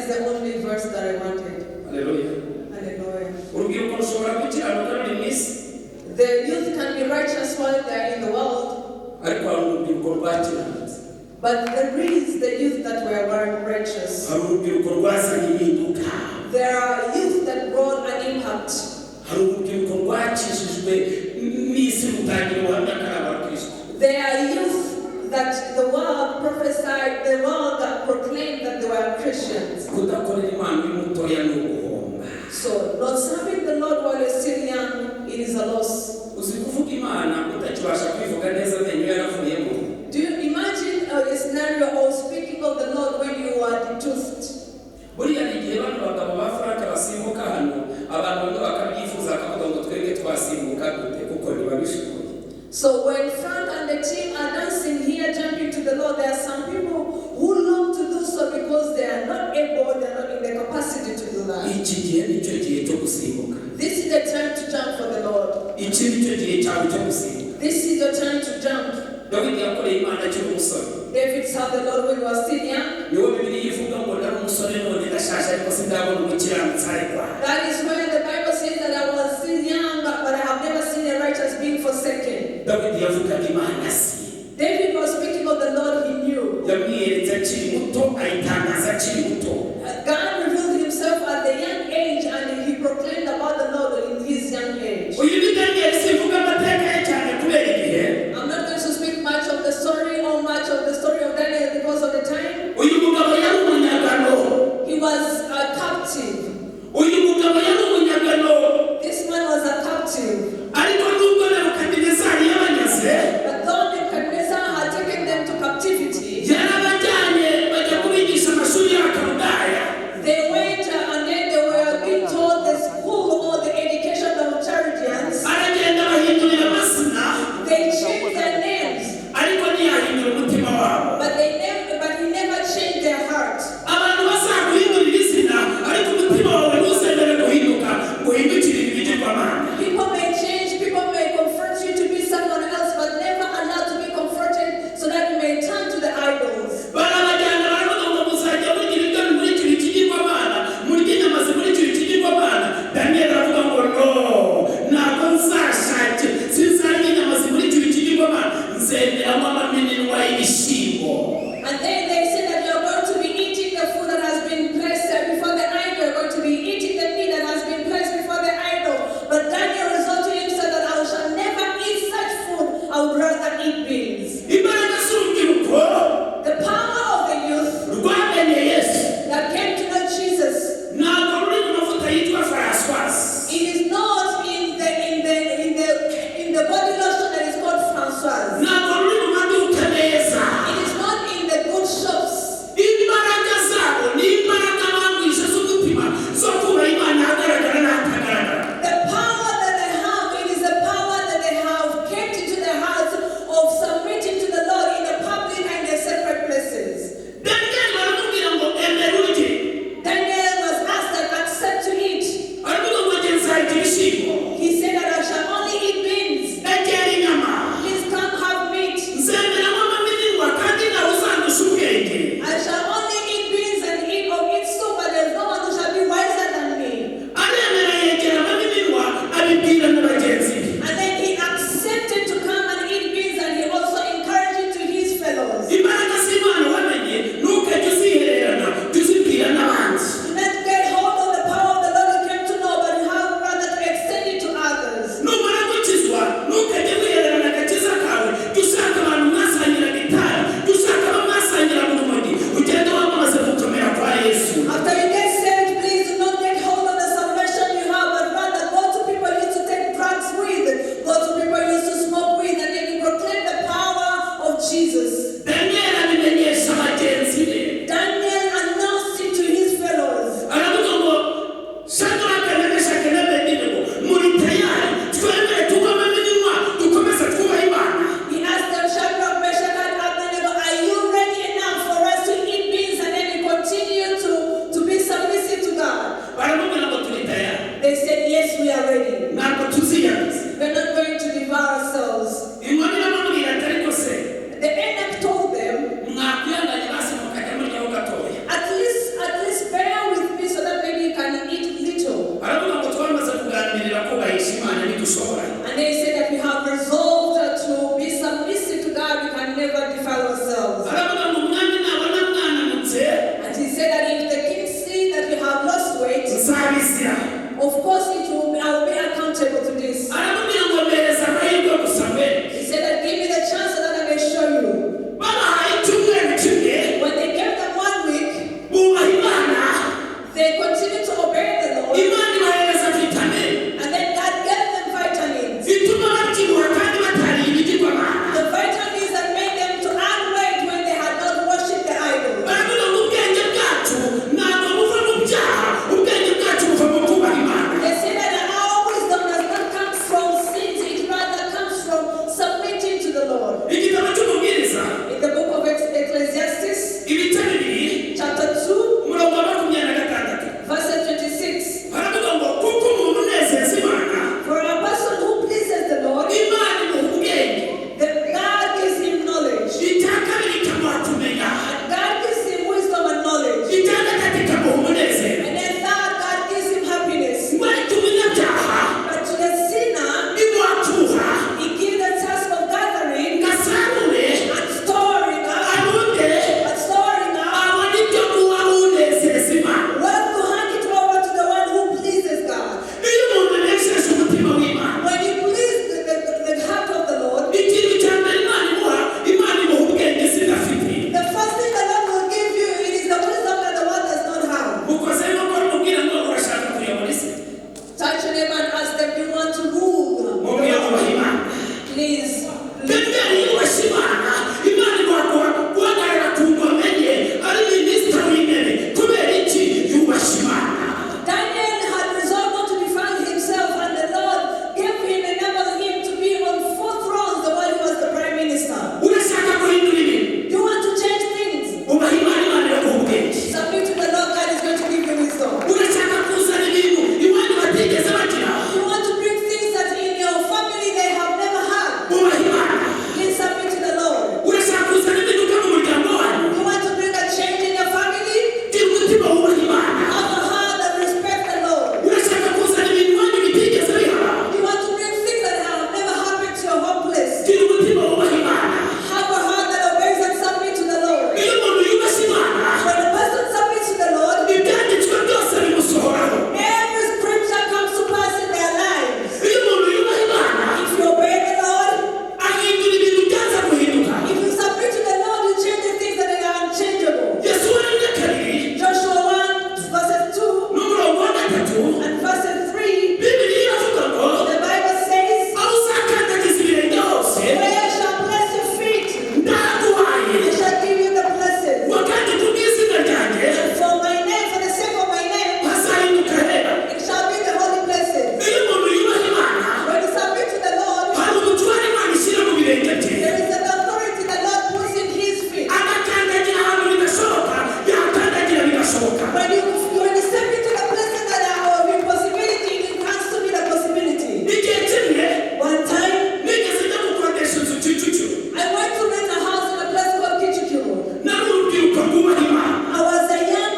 is the only verse that I wanted. Hallelujah. Hallelujah. The youth can be righteous while they are in the world. But there is the youth that were righteous. There are youth that brought an impact. There are youth that the world prophesied, the world that proclaimed that they were Christians. So, not serving the Lord while you're still young, it is a loss. Do you imagine a scenario of speaking of the Lord when you are toothed? So when Frank and the team are dancing here, jumping to the Lord, there are some people who long to do so because they are not able, they are not in the capacity to do that. This is the time to jump for the Lord. This is the time to jump. David served the Lord when he was still young. That is when the Bible says that I was still young, but I have never seen a righteous being forsaken. David was speaking of the Lord he knew. God revealed himself at the young age and he proclaimed about the Lord in his young age. I'm not going to speak much of the story or much of the story of Daniel because of the time. He was a captive. This man was a captive. But though Nebuchadnezzar had taken them to captivity, they went and then they were being told the school or the education of Chaldeans. They changed their names, but he never changed their heart. People may change, people may confront you to be someone else, but never allowed to be confronted so that you may turn to the idols. And then they said that you're going to be eating the food that has been placed before the idol. You're going to be eating the meat that has been placed before the idol. But Daniel resolved to himself that I shall never eat such food. I would rather eat beans. The power of the youth that came to know Jesus. It is not in the body lotion that is called Francoise. It is not in the good shops. The power that they have, it is the power that they have kept into the hearts of some There is an authority that God puts in his feet. When you step into the places that are of impossibility, it comes to be the possibility. One time, I went to rent a house in a place called Kichukiro. I was a young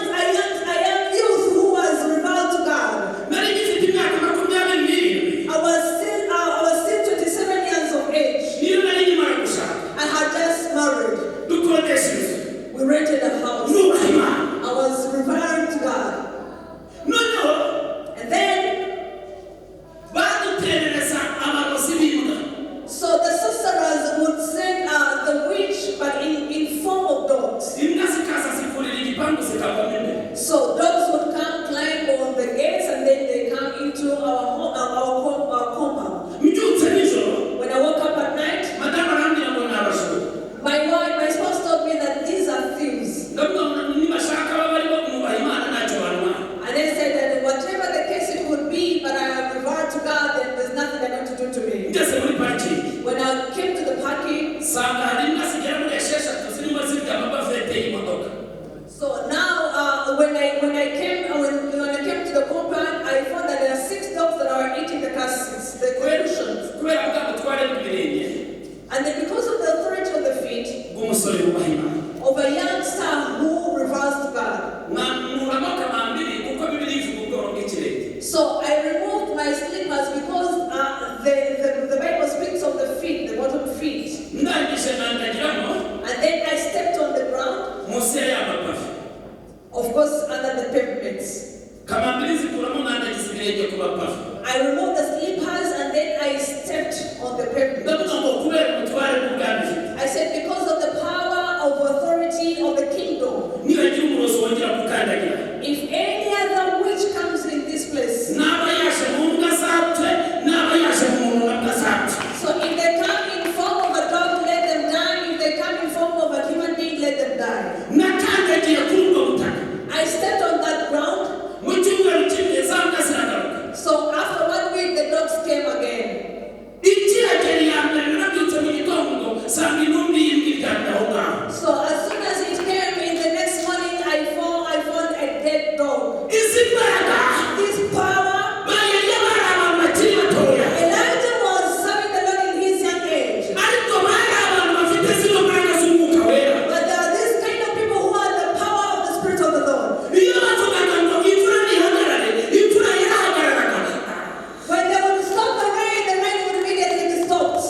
youth who was reviled to God. I was still 27 years of age. I had just married. We rented a house. I was reviled to God. And then, so the sorcerers would send the witch, but in form of dogs. So dogs would come, climb on the gates, and then they come into our compound. When I woke up at night, my spouse told me that these are thieves. And they said that whatever the case it would be, but I have reviled to God, then there's nothing they're going to do to me. When I came to the party, so now when I came to the compound, I found that there are 6 dogs that are eating the custards, the cushions. And then because of the authority of the feet of a youngster who reveals to God, so I removed my slippers because the Bible speaks of the feet, the bottom feet. And then I stepped on the ground, of course under the pavements. I removed the slippers and then I stepped on the pavement. I said because of the power of authority of the kingdom, if any other witch comes in this place, so if they come in form of a dog, let them die. If they come in form of a human being, let them die. I stepped on that ground. So after 1 week, the dogs came again. So as soon as it came in the next morning, I found a dead dog. This power. Elijah was serving the Lord in his young age. But there are these kind of people who are the power of the Spirit of the Lord. When they would stop the rain would immediately be stopped.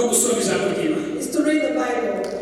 no gusoma ijambo ry'Imana. is to read the Bible.